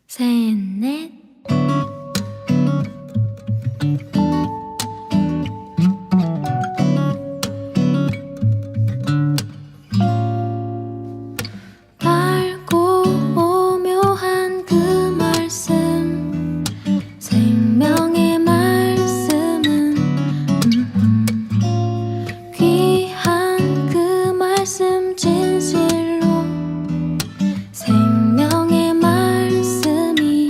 셋, 넷. 밝고 오묘한 그 말씀, 생명의 말씀은 귀한 그 말씀 진실로 생명의 말씀이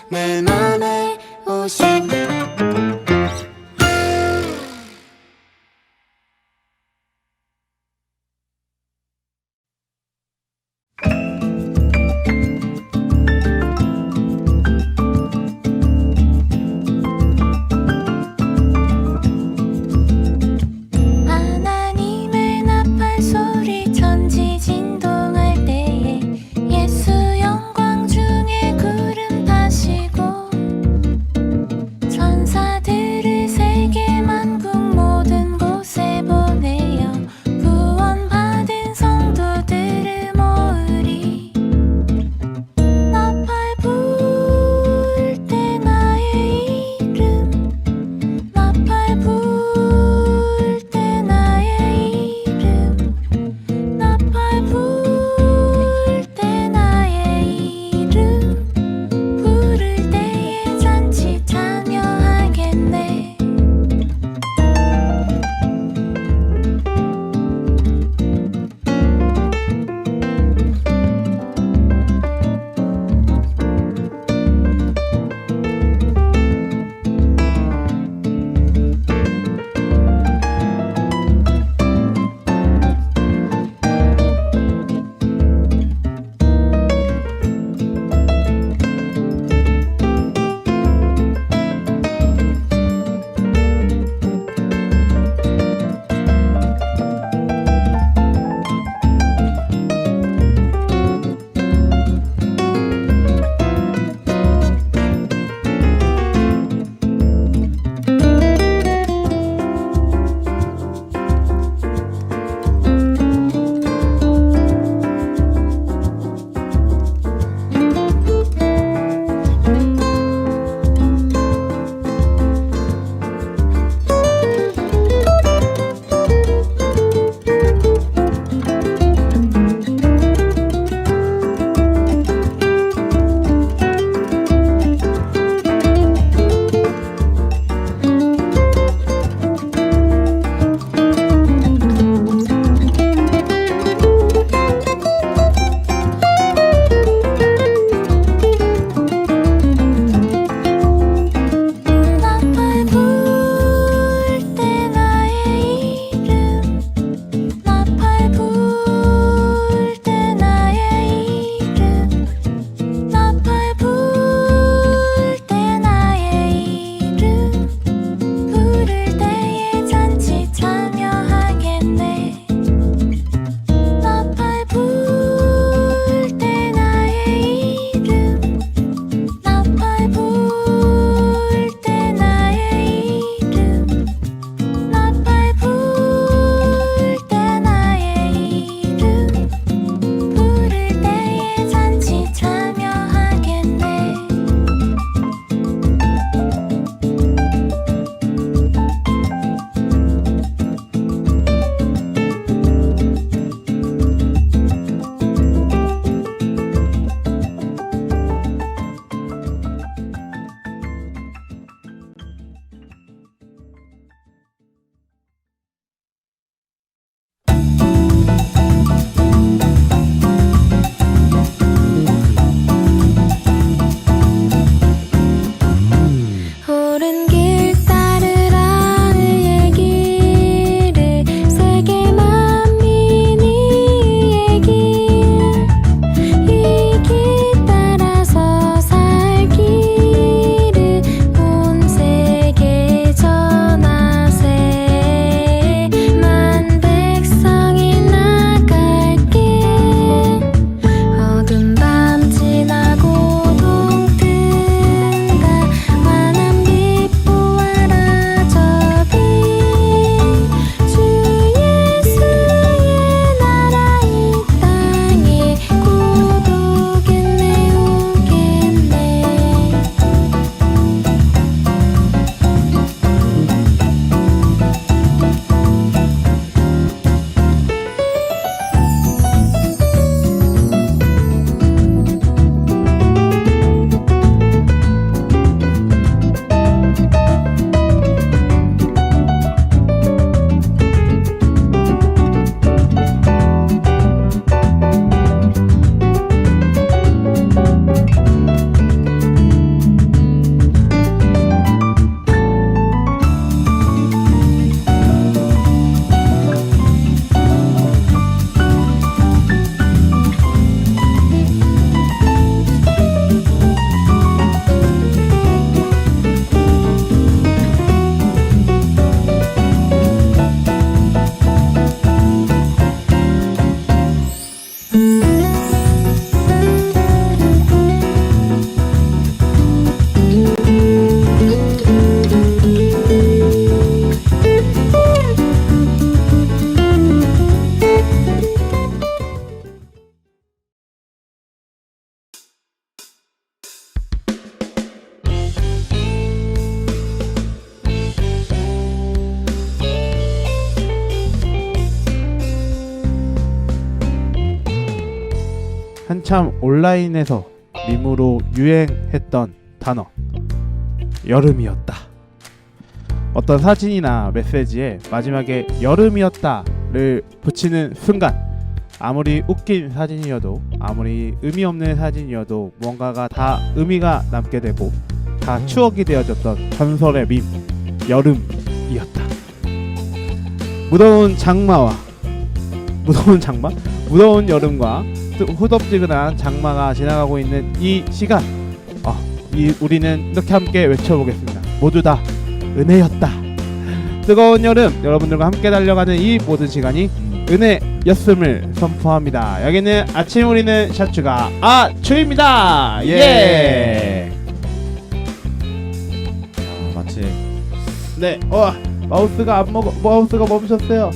내 맘에 오신 하나님의 나팔 소리 천지 진동할 때에 예수 영광 중에 구름 타시고 한참 온라인에서 밈으로 유행했던 단어 여름이었다. 어떤 사진이나 메시지에 마지막에 여름이었다를 붙이는 순간 아무리 웃긴 사진이어도 아무리 의미 없는 사진이어도 무언가가 다 의미가 남게 되고 다 추억이 되어졌던 전설의 밈 여름이었다. 무더운 여름과 후덥지근한 장마가 지나가고 있는 이 시간 우리는 이렇게 함께 외쳐보겠습니다. 모두 다 은혜였다. 뜨거운 여름 여러분들과 함께 달려가는 이 모든 시간이 은혜였음을 선포합니다. 여기는 아침 우리는 샤츠가 아추입니다. 예. 마치 네. 마우스가 멈췄어요.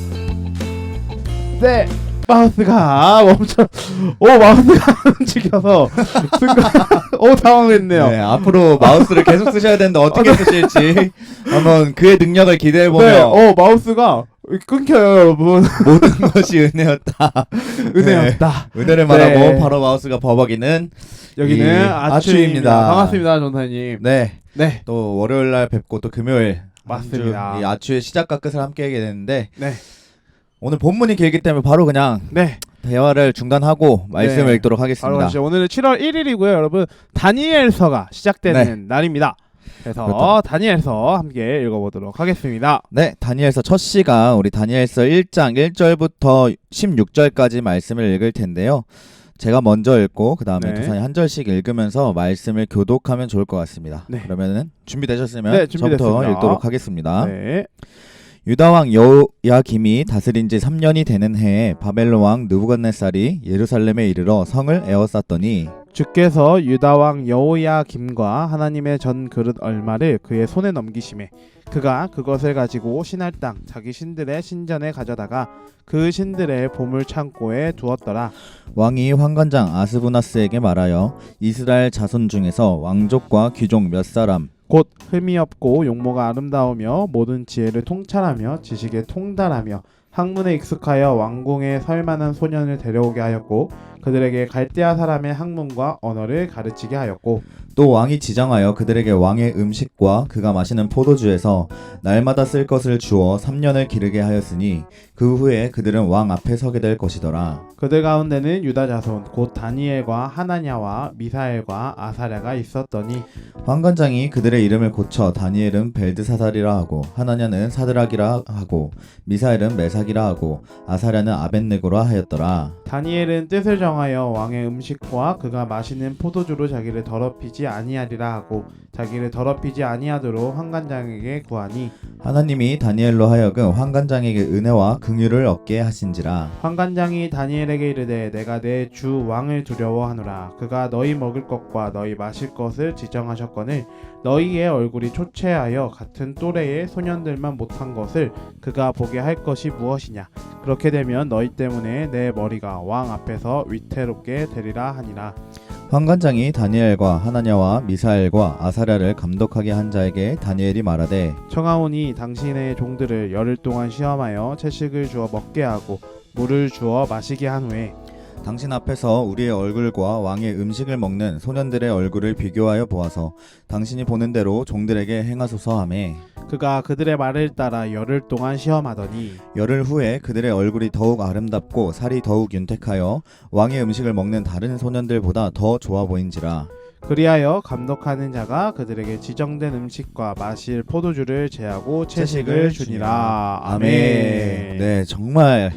네. 마우스가 안 움직여서 순간 당황했네요. 네, 앞으로 마우스를 계속 쓰셔야 되는데 어떻게 쓰실지 한번 그의 능력을 기대해 보며 네. 마우스가 끊겨요, 여러분. 모든 것이 은혜였다. 은혜였다. 네, 은혜를 말하고 바로 마우스가 버벅이는 여기는 아추입니다. 반갑습니다, 전사님. 네. 또 월요일 날 뵙고 또 금요일 맞습니다. 이 아추의 시작과 끝을 함께 하게 되는데 네. 오늘 본문이 길기 때문에 바로 그냥 대화를 중단하고 말씀을 읽도록 하겠습니다. 바로 오늘은 7월 1일이고요, 여러분. 다니엘서가 시작되는 날입니다. 그래서 그렇다. 다니엘서 함께 읽어보도록 하겠습니다. 네, 다니엘서 첫 시간 우리 다니엘서 1장 1절부터 16절까지 말씀을 읽을 텐데요. 제가 먼저 읽고 그 다음에 도산이 한 절씩 읽으면서 말씀을 교독하면 좋을 것 같습니다. 그러면은 준비되셨으면 저부터 읽도록 하겠습니다. 네. 유다 왕 여호야김이 다스린 지 3년이 되는 해에 바벨론 왕 느부갓네살이 예루살렘에 이르러 성을 에워쌌더니 주께서 유다 왕 여호야김과 하나님의 전 그릇 얼마를 그의 손에 넘기심에 그가 그것을 가지고 신할 땅 자기 신들의 신전에 가져다가 그 신들의 보물 창고에 두었더라. 왕이 환관장 아스부나스에게 말하여 이스라엘 자손 중에서 왕족과 귀족 몇 사람 곧 흠이 없고 용모가 아름다우며 모든 지혜를 통찰하며 지식에 통달하며 학문에 익숙하여 왕궁에 설 만한 소년을 데려오게 하였고 그들에게 갈대아 사람의 학문과 언어를 가르치게 하였고 또 왕이 지정하여 그들에게 왕의 음식과 그가 마시는 포도주에서 날마다 쓸 것을 주어 3년을 기르게 하였으니 그 후에 그들은 왕 앞에 서게 될 것이더라. 그들 가운데는 유다 자손 곧 다니엘과 하나냐와 미사엘과 아사랴가 있었더니 환관장이 그들의 이름을 고쳐 다니엘은 벨드사살이라 하고 하나냐는 사드락이라 하고 미사엘은 메삭이라 하고 아사랴는 아벳네고라 하였더라. 다니엘은 뜻을 정하여 왕의 음식과 그가 마시는 포도주로 자기를 더럽히지 아니하리라 하고 자기를 더럽히지 아니하도록 환관장에게 구하니 하나님이 다니엘로 하여금 환관장에게 은혜와 긍휼을 얻게 하신지라. 환관장이 다니엘에게 이르되 내가 내 주 왕을 두려워하노라. 그가 너희 먹을 것과 너희 마실 것을 지정하셨거늘 너희의 얼굴이 초췌하여 같은 또래의 소년들만 못한 것을 그가 보게 할 것이 무엇이냐. 그렇게 되면 너희 때문에 내 머리가 왕 앞에서 위태롭게 되리라 하니라. 환관장이 다니엘과 하나냐와 미사엘과 아사랴를 감독하게 한 자에게 다니엘이 말하되 청하오니 당신의 종들을 열흘 동안 시험하여 채식을 주어 먹게 하고 물을 주어 마시게 한 후에 당신 앞에서 우리의 얼굴과 왕의 음식을 먹는 소년들의 얼굴을 비교하여 보아서 당신이 보는 대로 종들에게 행하소서 하매 그가 그들의 말을 따라 열흘 동안 시험하더니 열흘 후에 그들의 얼굴이 더욱 아름답고 살이 더욱 윤택하여 왕의 음식을 먹는 다른 소년들보다 더 좋아 보인지라. 그리하여 감독하는 자가 그들에게 지정된 음식과 마실 포도주를 제하고 채식을 주니라. 아멘. 네, 정말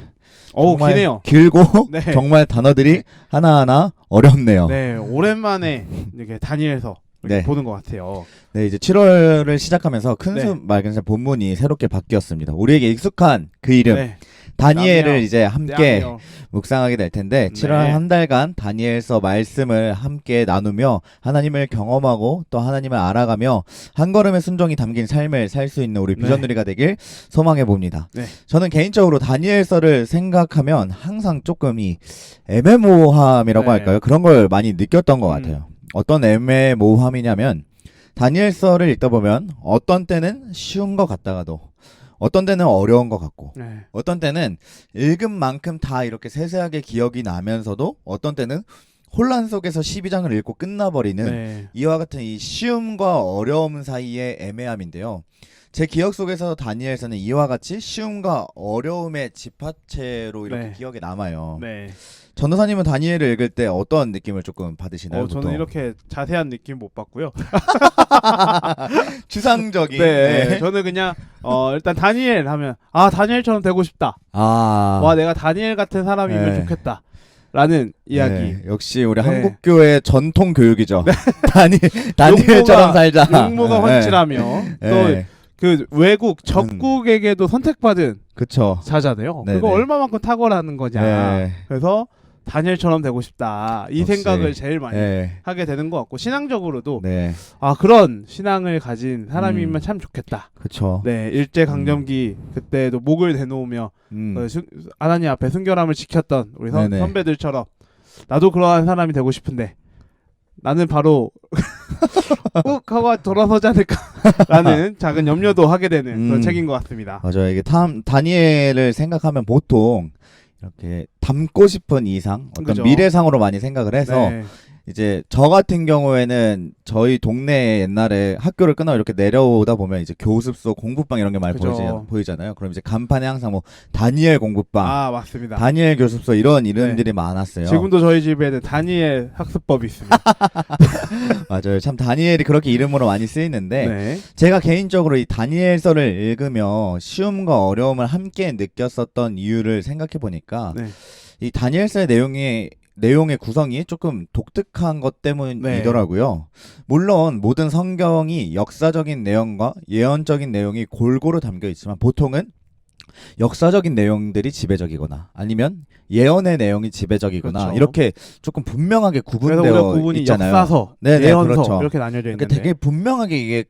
기네요. 길고 네. 정말 단어들이 하나하나 어렵네요. 네, 오랜만에 이렇게 다니엘서 네. 보는 것 같아요. 네, 이제 7월을 시작하면서 큰숨 맑은 본문이 새롭게 바뀌었습니다. 우리에게 익숙한 그 이름 다니엘을 이제 함께 묵상하게 될 텐데 7월 한 달간 다니엘서 말씀을 함께 나누며 하나님을 경험하고 또 하나님을 알아가며 한 걸음의 순종이 담긴 삶을 살 수 있는 우리 비전누리가 되길 소망해 봅니다. 저는 개인적으로 다니엘서를 생각하면 항상 조금 이 애매모호함이라고 할까요? 그런 걸 많이 느꼈던 것 같아요. 어떤 애매모호함이냐면 다니엘서를 읽다 보면 어떤 때는 쉬운 것 같다가도 어떤 때는 어려운 것 같고 어떤 때는 읽은 만큼 다 이렇게 세세하게 기억이 나면서도 어떤 때는 혼란 속에서 12장을 읽고 끝나버리는 네. 이와 같은 이 쉬움과 어려움 사이의 애매함인데요. 제 기억 속에서 다니엘서는 이와 같이 쉬움과 어려움의 집합체로 이렇게 네. 기억에 남아요. 네. 전도사님은 다니엘을 읽을 때 어떤 느낌을 조금 받으시나요? 저는 보통? 이렇게 자세한 느낌 못 받고요. 추상적인. 네. 저는 그냥 일단 다니엘 하면 다니엘처럼 되고 싶다. 와 내가 다니엘 같은 사람이면 네. 좋겠다. 라는 이야기. 네, 역시 우리 네. 한국교회 전통 교육이죠. 다니엘처럼 살자. 용모가 헌칠하며 네. 또 그 외국 적국에게도 선택받은 그쵸. 자잖아요. 네네. 그거 얼마만큼 탁월하는 거냐. 네. 그래서 다니엘처럼 되고 싶다. 이 역시. 생각을 제일 많이 네. 하게 되는 것 같고 신앙적으로도 네. 그런 신앙을 가진 사람이면 참 좋겠다. 그쵸. 네, 일제 강점기 그때도 목을 대놓으며 하나님 앞에 순결함을 지켰던 우리 네네. 선배들처럼 나도 그러한 사람이 되고 싶은데 나는 바로 욱 하고 돌아서지 않을까라는 작은 염려도 하게 되는 그런 책인 것 같습니다. 맞아요. 이게 다니엘을 생각하면 보통 이렇게 닮고 싶은 이상, 어떤 그죠. 미래상으로 많이 생각을 해서 네. 이제 저 같은 경우에는 저희 동네에 옛날에 학교를 끝나고 이렇게 내려오다 보면 이제 교습소, 공부방 이런 게 많이 그죠. 보이잖아요. 그럼 이제 간판에 항상 뭐 다니엘 공부방, 맞습니다. 다니엘 교습소 이런 이름들이 많았어요. 지금도 저희 집에는 다니엘 학습법이 있습니다. 맞아요. 참 다니엘이 그렇게 이름으로 많이 쓰이는데 네. 제가 개인적으로 이 다니엘서를 읽으며 쉬움과 어려움을 함께 느꼈었던 이유를 생각해 보니까 네. 이 다니엘서의 내용의 구성이 조금 독특한 것 때문이더라고요. 물론 모든 성경이 역사적인 내용과 예언적인 내용이 골고루 담겨 있지만 보통은 역사적인 내용들이 지배적이거나 아니면 예언의 내용이 지배적이거나 그렇죠. 이렇게 조금 분명하게 그래서 우리가 구분되어 구분이 있잖아요. 역사서, 네네, 예언서 그렇죠. 이렇게 나뉘어져 그러니까 있는데 되게 분명하게 이게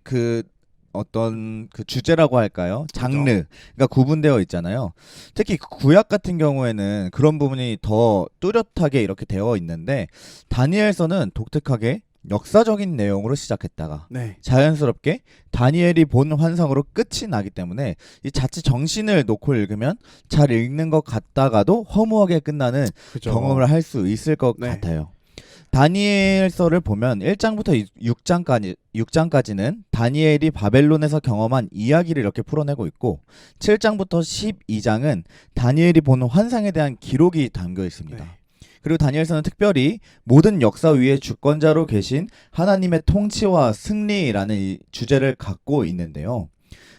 어떤 그 주제라고 할까요? 장르가 구분되어 있잖아요. 특히 구약 같은 경우에는 그런 부분이 더 뚜렷하게 이렇게 되어 있는데 다니엘서는 독특하게 역사적인 내용으로 시작했다가 네. 자연스럽게 다니엘이 본 환상으로 끝이 나기 때문에 이 자칫 정신을 놓고 읽으면 잘 읽는 것 같다가도 허무하게 끝나는 그죠. 경험을 할 수 있을 것 네. 같아요. 다니엘서를 보면 1장부터 6장까지는 다니엘이 바벨론에서 경험한 이야기를 이렇게 풀어내고 있고 7장부터 12장은 다니엘이 본 환상에 대한 기록이 담겨 있습니다. 네. 그리고 다니엘서는 특별히 모든 역사 위에 주권자로 계신 하나님의 통치와 승리라는 이 주제를 갖고 있는데요.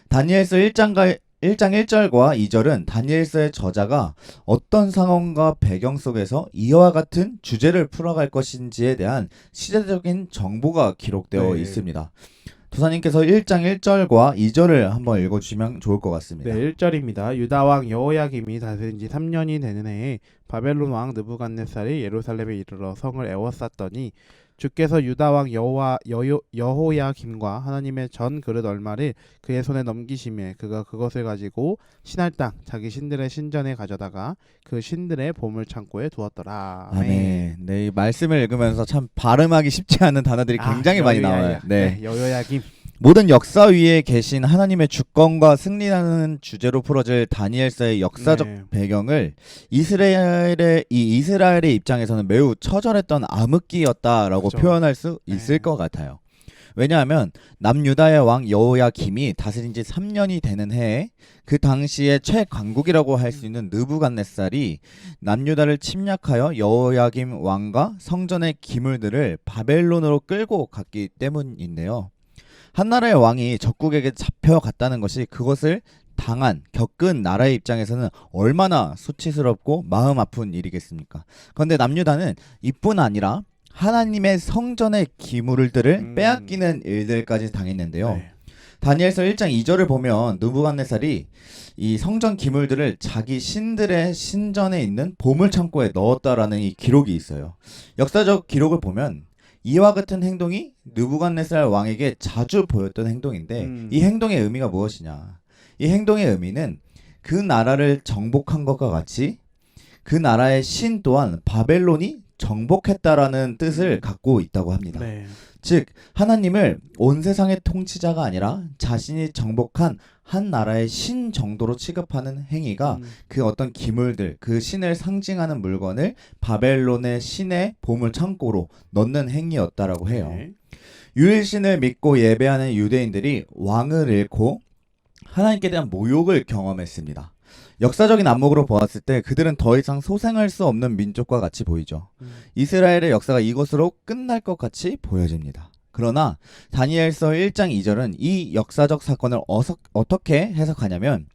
다니엘서 1장 1절과 2절은 다니엘서의 저자가 어떤 상황과 배경 속에서 이와 같은 주제를 풀어갈 것인지에 대한 시대적인 정보가 기록되어 네. 있습니다. 도사님께서 1장 1절과 2절을 한번 읽어주시면 좋을 것 같습니다. 네, 1절입니다. 유다 왕 여호야김이 다스린 지 3년이 되는 해에 바벨론 왕 느부갓네살이 예루살렘에 이르러 성을 에워쌌더니 주께서 유다 왕 여호야김과 하나님의 전 그릇 얼마를 그의 손에 넘기심에 그가 그것을 가지고 신할 땅 자기 신들의 신전에 가져다가 그 신들의 보물 창고에 두었더라. 아멘. 네, 이 말씀을 읽으면서 참 발음하기 쉽지 않은 단어들이 굉장히 많이 나와요. 네. 여호야김. 모든 역사 위에 계신 하나님의 주권과 승리라는 주제로 풀어질 다니엘서의 역사적 네. 배경을 이스라엘의 입장에서는 매우 처절했던 암흑기였다라고 그렇죠. 표현할 수 있을 것 같아요. 왜냐하면 남유다의 왕 여호야김이 다스린 지 3년이 되는 해에 그 당시에 최강국이라고 할 수 있는 느부갓네살이 남유다를 침략하여 여호야김 왕과 성전의 기물들을 바벨론으로 끌고 갔기 때문인데요. 한나라의 왕이 적국에게 잡혀갔다는 것이 그것을 겪은 나라의 입장에서는 얼마나 수치스럽고 마음 아픈 일이겠습니까? 그런데 남유다는 이뿐 아니라 하나님의 성전의 기물들을 빼앗기는 일들까지 당했는데요. 네. 다니엘서 1장 2절을 보면 느부갓네살이 이 성전 기물들을 자기 신들의 신전에 있는 보물 창고에 넣었다라는 이 기록이 있어요. 역사적 기록을 보면 이와 같은 행동이 느부갓네살 왕에게 자주 보였던 행동인데 이 행동의 의미가 무엇이냐? 이 행동의 의미는 그 나라를 정복한 것과 같이 그 나라의 신 또한 바벨론이 정복했다라는 뜻을 갖고 있다고 합니다. 네. 즉 하나님을 온 세상의 통치자가 아니라 자신이 정복한 한 나라의 신 정도로 취급하는 행위가 그 어떤 기물들, 그 신을 상징하는 물건을 바벨론의 신의 보물 창고로 넣는 행위였다라고 해요. 네. 유일신을 믿고 예배하는 유대인들이 왕을 잃고 하나님께 대한 모욕을 경험했습니다. 역사적인 안목으로 보았을 때 그들은 더 이상 소생할 수 없는 민족과 같이 보이죠. 이스라엘의 역사가 이것으로 끝날 것 같이 보여집니다. 그러나 다니엘서 1장 2절은 이 역사적 사건을 어떻게 해석하냐면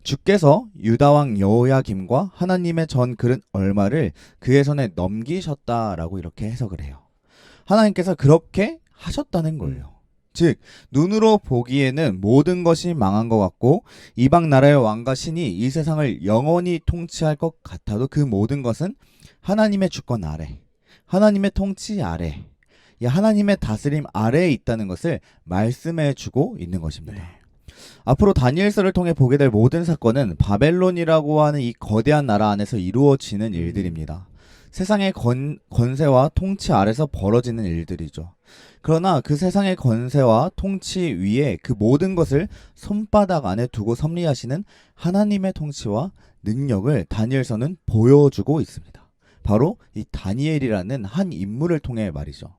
주께서 유다왕 여호야김과 하나님의 전 그릇 얼마를 그의 손에 넘기셨다라고 이렇게 해석을 해요. 하나님께서 그렇게 하셨다는 거예요. 즉 눈으로 보기에는 모든 것이 망한 것 같고 이방 나라의 왕과 신이 이 세상을 영원히 통치할 것 같아도 그 모든 것은 하나님의 주권 아래, 하나님의 통치 아래, 하나님의 다스림 아래에 있다는 것을 말씀해주고 있는 것입니다. 네. 앞으로 다니엘서를 통해 보게 될 모든 사건은 바벨론이라고 하는 이 거대한 나라 안에서 이루어지는 일들입니다. 세상의 권세와 통치 아래서 벌어지는 일들이죠. 그러나 그 세상의 권세와 통치 위에 그 모든 것을 손바닥 안에 두고 섭리하시는 하나님의 통치와 능력을 다니엘서는 보여주고 있습니다. 바로 이 다니엘이라는 한 인물을 통해 말이죠.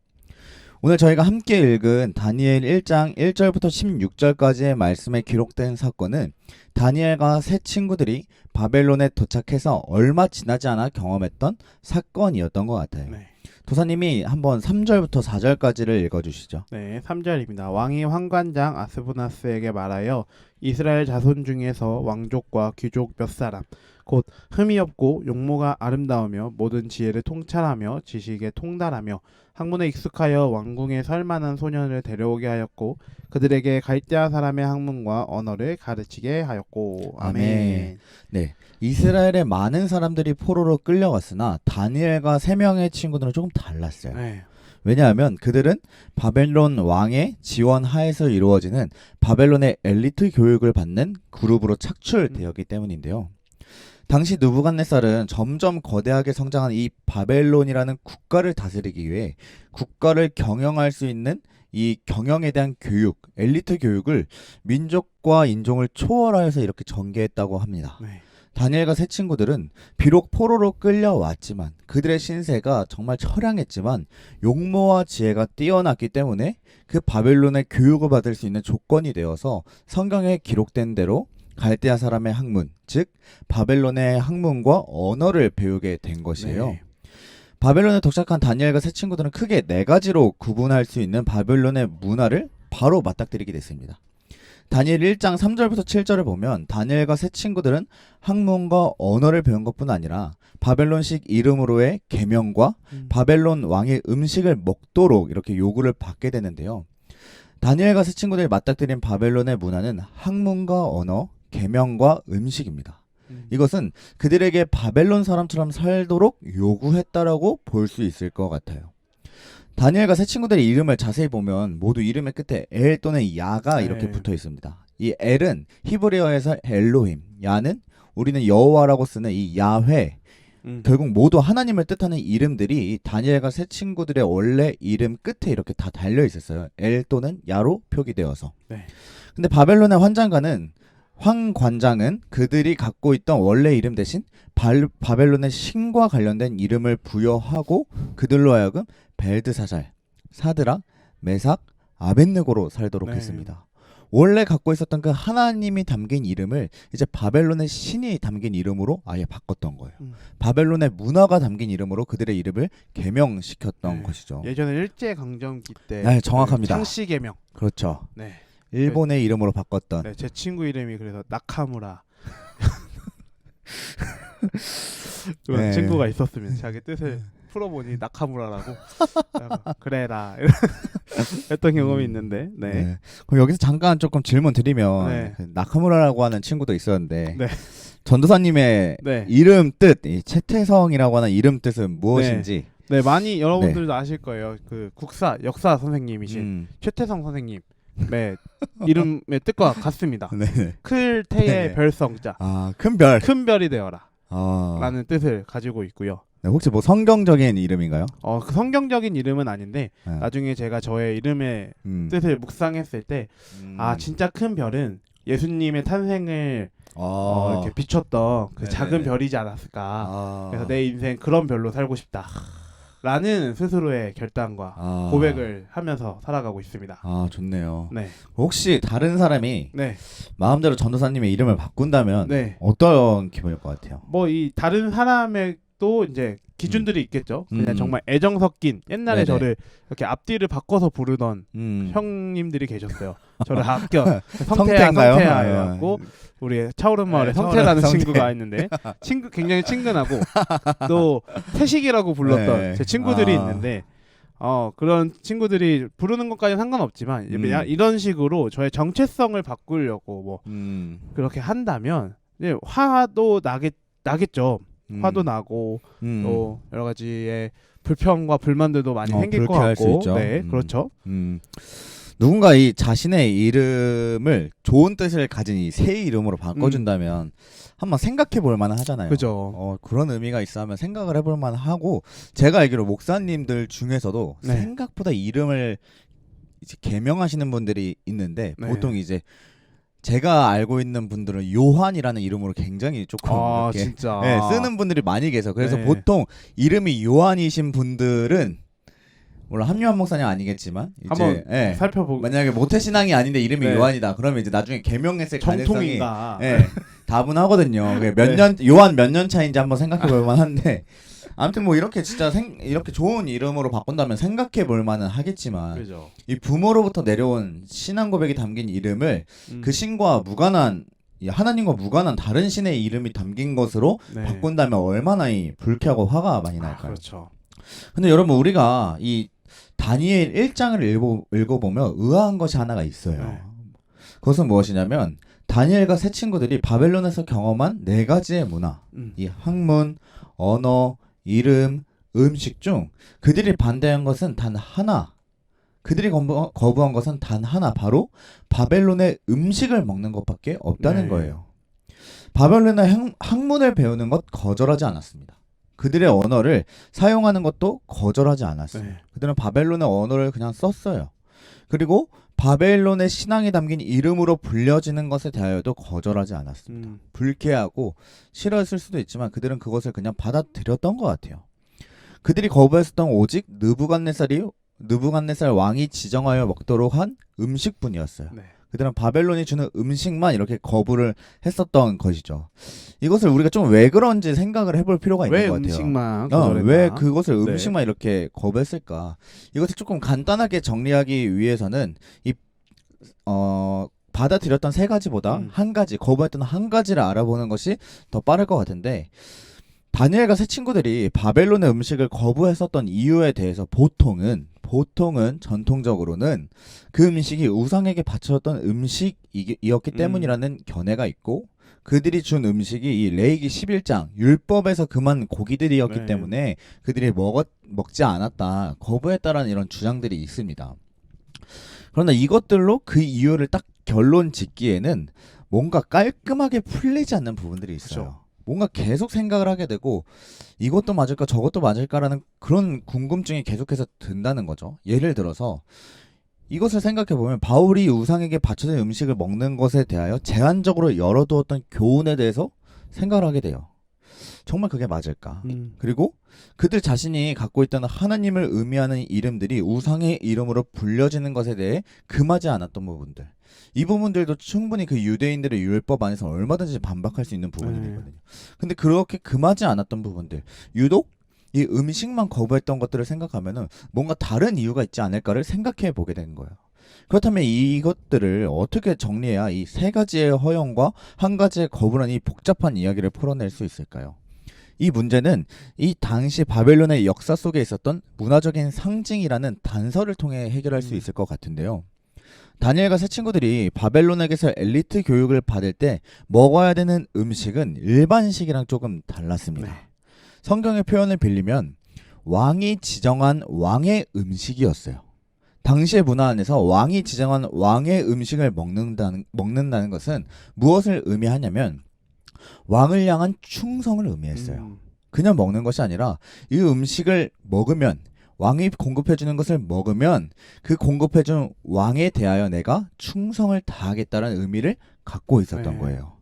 오늘 저희가 함께 읽은 다니엘 1장 1절부터 16절까지의 말씀에 기록된 사건은 다니엘과 세 친구들이 바벨론에 도착해서 얼마 지나지 않아 경험했던 사건이었던 것 같아요. 네. 도사님이 한번 3절부터 4절까지를 읽어주시죠. 네, 3절입니다. 왕이 환관장 아스부나스에게 말하여 이스라엘 자손 중에서 왕족과 귀족 몇 사람 곧 흠이 없고 용모가 아름다우며 모든 지혜를 통찰하며 지식에 통달하며 학문에 익숙하여 왕궁에 설 만한 소년을 데려오게 하였고 그들에게 갈대아 사람의 학문과 언어를 가르치게 하였고. 아멘. 네, 이스라엘의 많은 사람들이 포로로 끌려갔으나 다니엘과 3명의 친구들은 조금 달랐어요. 네. 왜냐하면 그들은 바벨론 왕의 지원 하에서 이루어지는 바벨론의 엘리트 교육을 받는 그룹으로 착출되었기 때문인데요. 당시 느부갓네살은 점점 거대하게 성장한 이 바벨론이라는 국가를 다스리기 위해 국가를 경영할 수 있는 이 경영에 대한 교육, 엘리트 교육을 민족과 인종을 초월하여서 이렇게 전개했다고 합니다. 네. 다니엘과 세 친구들은 비록 포로로 끌려왔지만 그들의 신세가 정말 처량했지만 용모와 지혜가 뛰어났기 때문에 그 바벨론의 교육을 받을 수 있는 조건이 되어서 성경에 기록된 대로 갈대아 사람의 학문, 즉 바벨론의 학문과 언어를 배우게 된 것이에요. 네. 바벨론에 도착한 다니엘과 세 친구들은 크게 4가지로 구분할 수 있는 바벨론의 문화를 바로 맞닥뜨리게 됐습니다. 다니엘 1장 3절부터 7절을 보면 다니엘과 세 친구들은 학문과 언어를 배운 것뿐 아니라 바벨론식 이름으로의 계명과 바벨론 왕의 음식을 먹도록 이렇게 요구를 받게 되는데요. 다니엘과 세 친구들이 맞닥뜨린 바벨론의 문화는 학문과 언어, 계명과 음식입니다. 이것은 그들에게 바벨론 사람처럼 살도록 요구했다라고 볼 수 있을 것 같아요. 다니엘과 세 친구들의 이름을 자세히 보면 모두 이름의 끝에 엘 또는 야가 이렇게 붙어 있습니다. 이 엘은 히브리어에서 엘로힘, 야는 우리는 여호와라고 쓰는 이 야훼, 결국 모두 하나님을 뜻하는 이름들이 이 다니엘과 세 친구들의 원래 이름 끝에 이렇게 다 달려 있었어요. 엘 또는 야로 표기되어서. 네. 근데 바벨론의 황관장은 그들이 갖고 있던 원래 이름 대신 바벨론의 신과 관련된 이름을 부여하고 그들로 하여금 벨드사살, 사드락, 메삭, 아벳느고로 살도록 했습니다. 원래 갖고 있었던 그 하나님이 담긴 이름을 이제 바벨론의 신이 담긴 이름으로 아예 바꿨던 거예요. 바벨론의 문화가 담긴 이름으로 그들의 이름을 개명시켰던 것이죠. 예전에 일제강점기 때 네, 정확합니다. 창씨 개명. 그렇죠. 네. 일본의 이름으로 바꿨던. 네, 제 친구 이름이 그래서 나카무라. 그런 네. 친구가 있었으면 자기 뜻을 풀어보니 나카무라라고 그래라 했던 경험이 있는데. 네. 네. 그럼 여기서 잠깐 조금 질문 드리면 네. 그 나카무라라고 하는 친구도 있었는데 네. 전도사님의 네. 이름 뜻, 이 채태성이라고 하는 이름 뜻은 무엇인지. 네, 많이 여러분들도 아실 거예요. 그 역사 선생님이신 음. 최태성 선생님. 네, 이름의 뜻과 같습니다. 네. 클테의 네. 별성자. 아, 큰 별. 큰 별이 되어라. 아. 라는 뜻을 가지고 있고요. 네, 혹시 뭐 성경적인 이름인가요? 그 성경적인 이름은 아닌데 네. 나중에 제가 저의 이름의 뜻을 묵상했을 때 진짜 큰 별은 예수님의 탄생을 이렇게 비췄던 그 네네. 작은 별이지 않았을까. 그래서 내 인생 그런 별로 살고 싶다. 라는 스스로의 결단과 고백을 하면서 살아가고 있습니다. 좋네요. 네. 혹시 다른 사람이 네. 마음대로 전도사님의 이름을 바꾼다면 네. 어떤 기분일 것 같아요? 뭐 이 다른 사람의 또 이제 기준들이 있겠죠. 그냥 정말 애정 섞인 옛날에 네네. 저를 이렇게 앞뒤를 바꿔서 부르던 형님들이 계셨어요. 저를 아껴 성태인가요? 성태야 해갖고 우리 차오른 마을에 성태라는 성태. 친구가 있는데 굉장히 친근하고 또 태식이라고 불렀던 네. 제 친구들이 있는데 그런 친구들이 부르는 것까지는 상관없지만 이런 식으로 저의 정체성을 바꾸려고 뭐 그렇게 한다면 이제 화도 나겠죠. 화도 나고 또 여러 가지의 불평과 불만들도 많이 생길 것 불쾌할 수 같고, 있죠. 네, 그렇죠. 누군가 이 자신의 이름을 좋은 뜻을 가진 이 새 이름으로 바꿔준다면 한번 생각해 볼 만은 하잖아요. 그죠. 그런 의미가 있어 하면 생각을 해볼 만은 하고, 제가 알기로 목사님들 중에서도 네. 생각보다 이름을 이제 개명하시는 분들이 있는데 네. 보통 이제 제가 알고 있는 분들은 요한이라는 이름으로 굉장히 조금 이렇게 진짜. 쓰는 분들이 많이 계세요. 그래서 네. 보통 이름이 요한이신 분들은 물론 함유한 목사님 아니겠지만 한번 이제 살펴보고 만약에 모태신앙이 아닌데 이름이 네. 요한이다. 그러면 이제 나중에 개명했을 가능성이 정통인가. 다분하거든요. 요한 몇 년 차인지 한번 생각해 볼 만한데 아무튼 뭐 이렇게 진짜 이렇게 좋은 이름으로 바꾼다면 생각해 볼 만은 하겠지만 그죠. 이 부모로부터 내려온 신앙 고백이 담긴 이름을 그 신과 무관한 하나님과 무관한 다른 신의 이름이 담긴 것으로 네. 바꾼다면 얼마나 이 불쾌하고 화가 많이 날까요? 그렇죠. 근데 여러분 우리가 이 다니엘 1장을 읽어보면 의아한 것이 하나가 있어요. 네. 그것은 무엇이냐면 다니엘과 세 친구들이 바벨론에서 경험한 4가지의 문화, 이 학문, 언어, 이름, 음식 중 그들이 반대한 것은 단 하나, 그들이 거부한 것은 단 하나, 바로 바벨론의 음식을 먹는 것밖에 없다는 네. 거예요. 바벨론의 학문을 배우는 것 거절하지 않았습니다. 그들의 언어를 사용하는 것도 거절하지 않았어요. 네. 그들은 바벨론의 언어를 그냥 썼어요. 그리고 바벨론의 신앙이 담긴 이름으로 불려지는 것에 대하여도 거절하지 않았습니다. 불쾌하고 싫어했을 수도 있지만 그들은 그것을 그냥 받아들였던 것 같아요. 그들이 거부했었던 오직 느부갓네살 왕이 지정하여 먹도록 한 음식뿐이었어요. 네. 그들은 바벨론이 주는 음식만 이렇게 거부를 했었던 것이죠. 이것을 우리가 좀 왜 그런지 생각을 해볼 필요가 있는 것 같아요. 음식만 거절했나? 왜 그것을 네. 음식만 이렇게 거부했을까? 이것을 조금 간단하게 정리하기 위해서는 받아들였던 3가지보다 한 가지, 거부했던 한 가지를 알아보는 것이 더 빠를 것 같은데, 다니엘과 세 친구들이 바벨론의 음식을 거부했었던 이유에 대해서 보통은 전통적으로는 그 음식이 우상에게 바쳐졌던 음식이었기 때문이라는 견해가 있고, 그들이 준 음식이 이 레위기 11장 율법에서 금한 고기들이었기 네. 때문에 그들이 먹지 않았다, 거부했다라는 이런 주장들이 있습니다. 그러나 이것들로 그 이유를 딱 결론 짓기에는 뭔가 깔끔하게 풀리지 않는 부분들이 있어요. 그쵸. 뭔가 계속 생각을 하게 되고 이것도 맞을까 저것도 맞을까라는 그런 궁금증이 계속해서 든다는 거죠. 예를 들어서 이것을 생각해보면 바울이 우상에게 바쳐진 음식을 먹는 것에 대하여 제한적으로 열어두었던 교훈에 대해서 생각을 하게 돼요. 정말 그게 맞을까? 그리고 그들 자신이 갖고 있던 하나님을 의미하는 이름들이 우상의 이름으로 불려지는 것에 대해 금하지 않았던 부분들, 이 부분들도 충분히 그 유대인들의 율법 안에서 얼마든지 반박할 수 있는 부분들이거든요. 근데 그렇게 금하지 않았던 부분들, 유독 이 음식만 거부했던 것들을 생각하면은 뭔가 다른 이유가 있지 않을까를 생각해 보게 되는 거예요. 그렇다면 이것들을 어떻게 정리해야 이 3가지의 허용과 한 가지의 거부라는 이 복잡한 이야기를 풀어낼 수 있을까요? 이 문제는 이 당시 바벨론의 역사 속에 있었던 문화적인 상징이라는 단서를 통해 해결할 수 있을 것 같은데요. 다니엘과 세 친구들이 바벨론에게서 엘리트 교육을 받을 때 먹어야 되는 음식은 일반식이랑 조금 달랐습니다. 네. 성경의 표현을 빌리면 왕이 지정한 왕의 음식이었어요. 당시의 문화 안에서 왕이 지정한 왕의 음식을 먹는다는 것은 무엇을 의미하냐면 왕을 향한 충성을 의미했어요. 그냥 먹는 것이 아니라 이 음식을 먹으면, 왕이 공급해주는 것을 먹으면 그 공급해준 왕에 대하여 내가 충성을 다하겠다는 의미를 갖고 있었던 네. 거예요.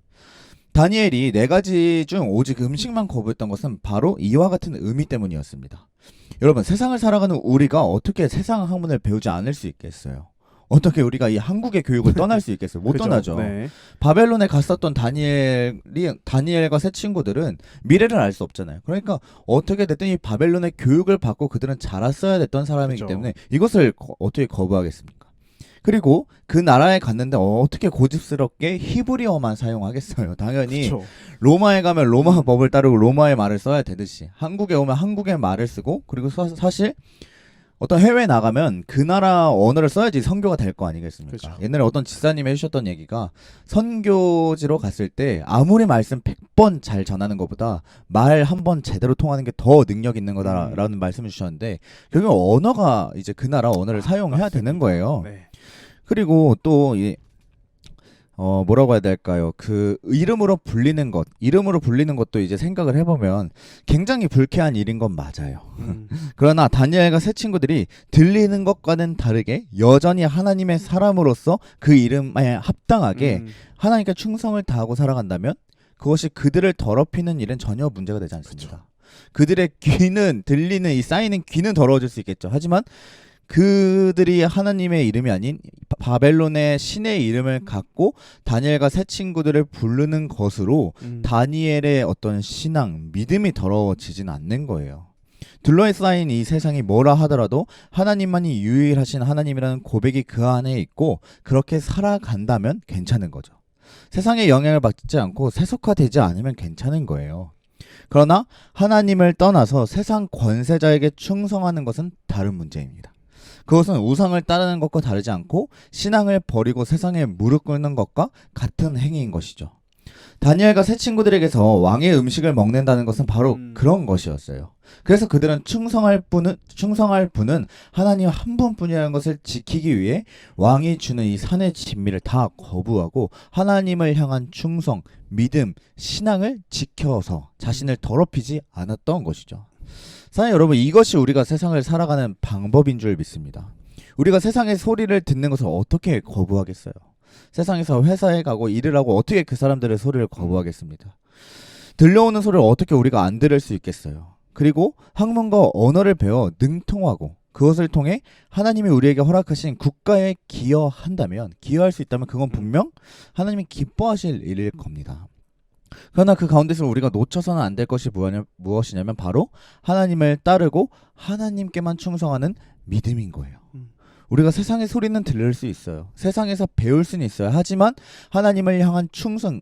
다니엘이 4가지 중 오직 음식만 거부했던 것은 바로 이와 같은 의미 때문이었습니다. 여러분, 세상을 살아가는 우리가 어떻게 세상 학문을 배우지 않을 수 있겠어요? 어떻게 우리가 이 한국의 교육을 떠날 수 있겠어요? 못 그죠? 떠나죠. 네. 바벨론에 갔었던 다니엘과 새 친구들은 미래를 알 수 없잖아요. 그러니까 어떻게 됐든 이 바벨론의 교육을 받고 그들은 자랐어야 됐던 사람이기 그죠. 때문에 이것을 어떻게 거부하겠습니까? 그리고 그 나라에 갔는데 어떻게 고집스럽게 히브리어만 사용하겠어요? 당연히 그쵸. 로마에 가면 로마 법을 따르고 로마의 말을 써야 되듯이 한국에 오면 한국의 말을 쓰고, 그리고 사실 어떤 해외에 나가면 그 나라 언어를 써야지 선교가 될 거 아니겠습니까? 그쵸. 옛날에 어떤 지사님이 해주셨던 얘기가, 선교지로 갔을 때 아무리 말씀 100번 잘 전하는 것보다 말 한 번 제대로 통하는 게 더 능력 있는 거다라는 말씀을 주셨는데, 결국 언어가 이제 그 나라 언어를 사용해야 맞습니다. 되는 거예요. 네. 그리고 또 뭐라고 해야 될까요? 그 이름으로 불리는 것도 이제 생각을 해보면 굉장히 불쾌한 일인 건 맞아요. 그러나 다니엘과 새 친구들이 들리는 것과는 다르게 여전히 하나님의 사람으로서 그 이름에 합당하게 하나님께 충성을 다하고 살아간다면 그것이 그들을 더럽히는 일은 전혀 문제가 되지 않습니다. 그들의 귀는, 들리는 이 쌓이는 귀는 더러워질 수 있겠죠. 하지만 그들이 하나님의 이름이 아닌 바벨론의 신의 이름을 갖고 다니엘과 새 친구들을 부르는 것으로 다니엘의 어떤 신앙, 믿음이 더러워지진 않는 거예요. 둘러싸인 이 세상이 뭐라 하더라도 하나님만이 유일하신 하나님이라는 고백이 그 안에 있고 그렇게 살아간다면 괜찮은 거죠. 세상의 영향을 받지 않고 세속화되지 않으면 괜찮은 거예요. 그러나 하나님을 떠나서 세상 권세자에게 충성하는 것은 다른 문제입니다. 그것은 우상을 따르는 것과 다르지 않고 신앙을 버리고 세상에 무릎 꿇는 것과 같은 행위인 것이죠. 다니엘과 새 친구들에게서 왕의 음식을 먹는다는 것은 바로 그런 것이었어요. 그래서 그들은 충성할 분은 하나님 한 분뿐이라는 것을 지키기 위해 왕이 주는 이 산의 진미를 다 거부하고 하나님을 향한 충성, 믿음, 신앙을 지켜서 자신을 더럽히지 않았던 것이죠. 사실 여러분, 이것이 우리가 세상을 살아가는 방법인 줄 믿습니다. 우리가 세상의 소리를 듣는 것을 어떻게 거부하겠어요? 세상에서 회사에 가고 일을 하고 어떻게 그 사람들의 소리를 거부하겠습니다. 들려오는 소리를 어떻게 우리가 안 들을 수 있겠어요? 그리고 학문과 언어를 배워 능통하고 그것을 통해 하나님이 우리에게 허락하신 국가에 기여할 수 있다면 그건 분명 하나님이 기뻐하실 일일 겁니다. 그러나 그 가운데서 우리가 놓쳐서는 안 될 것이 무엇이냐면 바로 하나님을 따르고 하나님께만 충성하는 믿음인 거예요. 우리가 세상의 소리는 들을 수 있어요. 세상에서 배울 수는 있어요. 하지만 하나님을 향한 충성,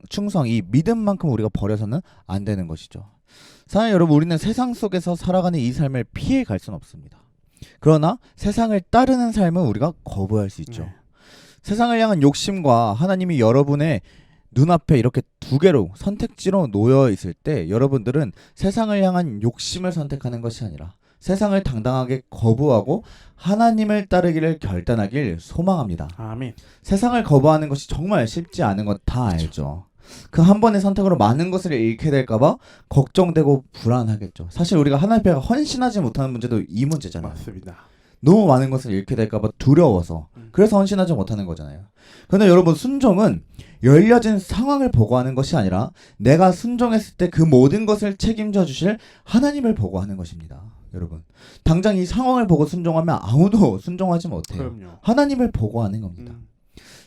이 믿음만큼 우리가 버려서는 안 되는 것이죠. 사실 여러분, 우리는 세상 속에서 살아가는 이 삶을 피해 갈 수는 없습니다. 그러나 세상을 따르는 삶은 우리가 거부할 수 있죠. 세상을 향한 욕심과 하나님이 여러분의 눈앞에 이렇게 두 개로 선택지로 놓여 있을 때 여러분들은 세상을 향한 욕심을 선택하는 것이 아니라 세상을 당당하게 거부하고 하나님을 따르기를 결단하길 소망합니다. 아멘. 세상을 거부하는 것이 정말 쉽지 않은 것 다 알죠. 그 한 번의 선택으로 많은 것을 잃게 될까봐 걱정되고 불안하겠죠. 사실 우리가 하나님 앞에 헌신하지 못하는 문제도 이 문제잖아요. 맞습니다. 너무 많은 것을 잃게 될까봐 두려워서 그래서 헌신하지 못하는 거잖아요. 그런데 여러분, 순종은 열려진 상황을 보고 하는 것이 아니라 내가 순종했을 때 그 모든 것을 책임져 주실 하나님을 보고 하는 것입니다. 여러분, 당장 이 상황을 보고 순종하면 아무도 순종하지 못해요. 그럼요. 하나님을 보고 하는 겁니다.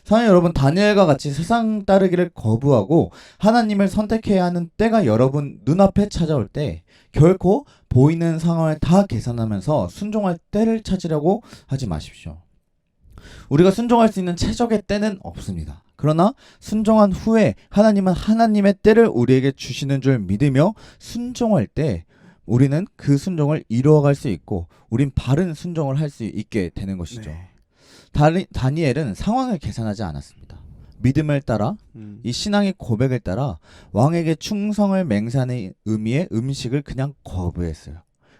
사실 여러분, 다니엘과 같이 세상 따르기를 거부하고 하나님을 선택해야 하는 때가 여러분 눈앞에 찾아올 때 결코 보이는 상황을 다 계산하면서 순종할 때를 찾으려고 하지 마십시오. 우리가 순종할 수 있는 최적의 때는 없습니다. 그러나 순종한 후에 하나님은 하나님의 때를 우리에게 주시는 줄 믿으며 순종할 때 우리는 그 순종을 이루어갈 수 있고 우린 바른 순종을 할 수 있게 되는 것이죠. 네. 다니엘은 상황을 계산하지 않았습니다. 믿음을 따라 이 신앙의 고백을 따라 왕에게 충성을 맹세하는 의미의 음식을 그냥 거부했어요.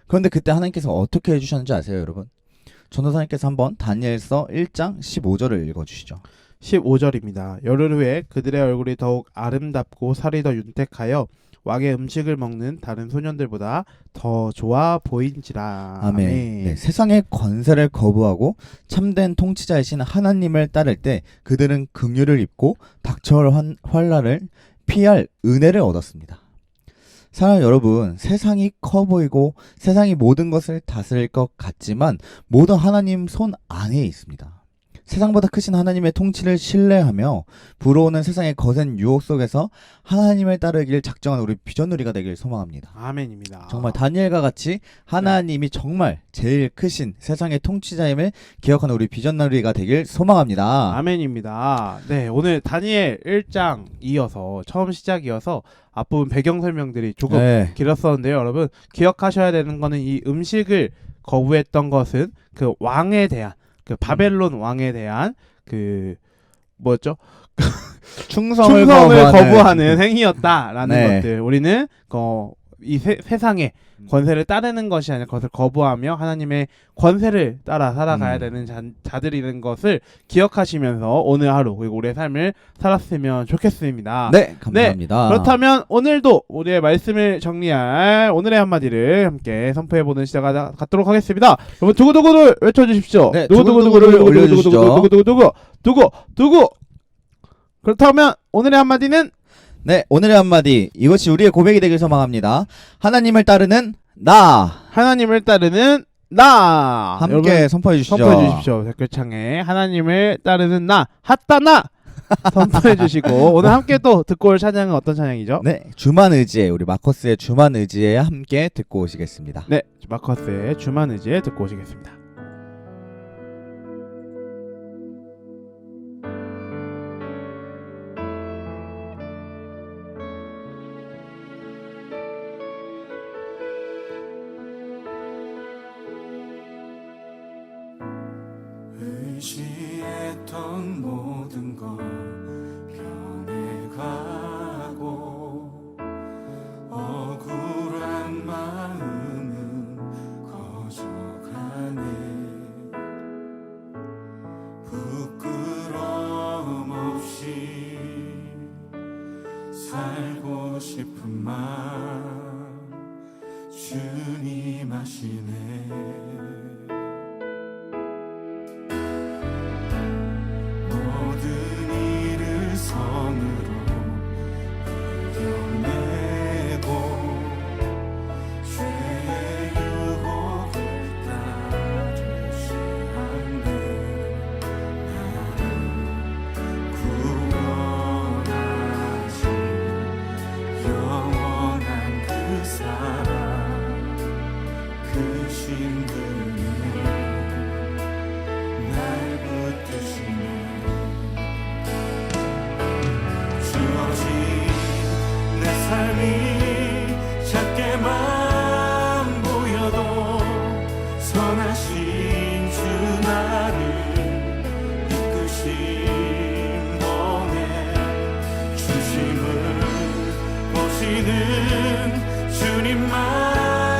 그런데 그때 하나님께서 어떻게 해주셨는지 아세요, 여러분? 전도사님께서 한번 다니엘서 1장 15절을 읽어주시죠. 15절입니다. 열흘 후에 그들의 얼굴이 더욱 아름답고 살이 더 윤택하여 왕의 음식을 먹는 다른 소년들보다 더 좋아 보인지라. 아멘. 네, 세상의 권세를 거부하고 참된 통치자이신 하나님을 따를 때 그들은 긍휼을 입고 닥쳐올 환난을 피할 은혜를 얻었습니다. 사랑 여러분, 세상이 커 보이고 세상이 모든 것을 다스릴 것 같지만 모두 하나님 손 안에 있습니다. 세상보다 크신 하나님의 통치를 신뢰하며 불어오는 세상의 거센 유혹 속에서 하나님을 따르길 작정한 우리 비전누리가 되길 소망합니다. 아멘입니다. 정말 다니엘과 같이 하나님이 정말 제일 크신 세상의 통치자임을 기억하는 우리 비전누리가 되길 소망합니다. 아멘입니다. 네, 오늘 다니엘 1장 이어서 처음 시작이어서 앞부분 배경 설명들이 조금 길었었는데요. 여러분 기억하셔야 되는 거는 이 음식을 거부했던 것은 그 왕에 대한 그 바벨론 왕에 대한 그 뭐였죠? 충성을 거부하는 행위였다라는 것들. 우리는 이 세상의 권세를 따르는 것이 아니라 그것을 거부하며 하나님의 권세를 따라 살아가야 되는 자들이는 것을 기억하시면서 오늘 하루 그리고 우리의 삶을 살았으면 좋겠습니다. 네, 감사합니다. 네, 그렇다면 오늘도 우리의 말씀을 정리할 오늘의 한마디를 함께 선포해보는 시작 갖도록 하겠습니다. 여러분 두구두구를 외쳐주십시오. 네, 두구두구를 올려주시죠. 두구두구. 그렇다면 오늘의 한마디는 네, 오늘의 한마디. 이것이 우리의 고백이 되길 소망합니다. 하나님을 따르는 나. 하나님을 따르는 나. 함께 선포해 주시죠. 선포해 주십시오. 댓글창에 하나님을 따르는 나. 핫다나. 선포해 주시고 오늘 함께 또 듣고 올 찬양은 어떤 찬양이죠? 네, 주만 의지에 우리 마커스의 주만 의지에 함께 듣고 오시겠습니다. 네, 마커스의 주만 의지에 듣고 오시겠습니다. 의지했던 모든 것 변해가고 억울한 마음은 커져가네. 부끄러움 없이 살고 싶은 마음 주님 아시네. 성으로 이겨내고 죄의 유혹을 따르시 않네. 나를 구원하신 영원한 그 사랑 그 신분이 날 붙드시네. 내 삶이 작게만 보여도 선하신 주 나를 이끄신 번에 주심을 보시는 주님만